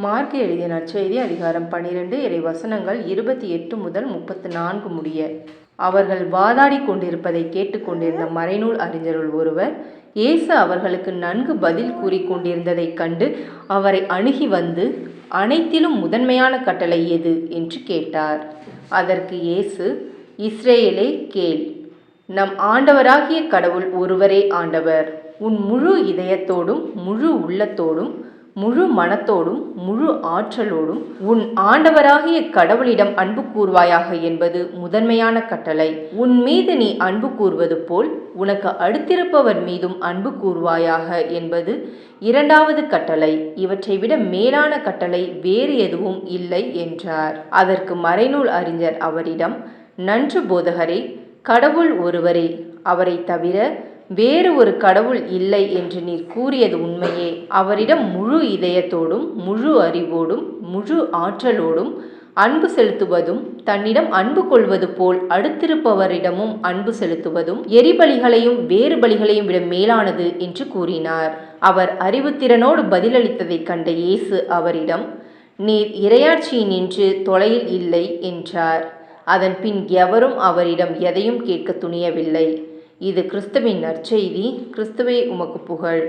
Mark எழுதிய நற்செய்தி அதிகாரம் 12 இறை வசனங்கள் 28 முதல் 34 முடிய. அவர்கள் வாதாடி கொண்டிருப்பதை கேட்டுக்கொண்டிருந்த மறைநூல் அறிஞருள் ஒருவர் இயேசு அவர்களுக்கு நன்கு பதில் கூறி கொண்டிருந்ததைக் கண்டு அவரை அணுகி வந்து, அனைத்திலும் முதன்மையான கட்டளை எது என்று கேட்டார். அதற்கு இயேசு, இஸ்ரேலே கேள், நம் ஆண்டவராகிய கடவுள் ஒருவரே ஆண்டவர். உன் முழு இதயத்தோடும் முழு உள்ளத்தோடும் முழு மனத்தோடும் முழு ஆற்றலோடும் உன் ஆண்டவராகிய கடவுளிடம் அன்பு கூர்வாயாக என்பது முதன்மையான கட்டளை. உன் மீது நீ அன்பு கூர்வது போல் உனக்கு அடுத்திருப்பவர் மீதும் அன்பு கூர்வாயாக என்பது இரண்டாவது கட்டளை. இவற்றை விட மேலான கட்டளை வேறு எதுவும் இல்லை என்றார். அதற்கு மறைநூல் அறிஞர் அவரிடம், நன்று போதகரே, கடவுள் ஒருவரே, அவரை தவிர வேறு ஒரு கடவுள் இல்லை என்று நீர் கூறியது உண்மையே. அவரிடம் முழு இதயத்தோடும் முழு அறிவோடும் முழு ஆற்றலோடும் அன்பு செலுத்துவதும் தன்னிடம் அன்பு கொள்வது போல் அடுத்திருப்பவரிடமும் அன்பு செலுத்துவதும் எரிபலிகளையும் வேறு பலிகளையும் விட மேலானது என்று கூறினார். அவர் அறிவுத்திறனோடு பதிலளித்ததைக் கண்ட இயேசு அவரிடம், நீர் இறையாட்சியினின்று தொலையில் இல்லை என்றார். அதன் பின் எவரும் அவரிடம் எதையும் கேட்க துணியவில்லை. இது கிறிஸ்துவின் நற்செய்தி. கிறிஸ்துவே உமக்கு புகழ்.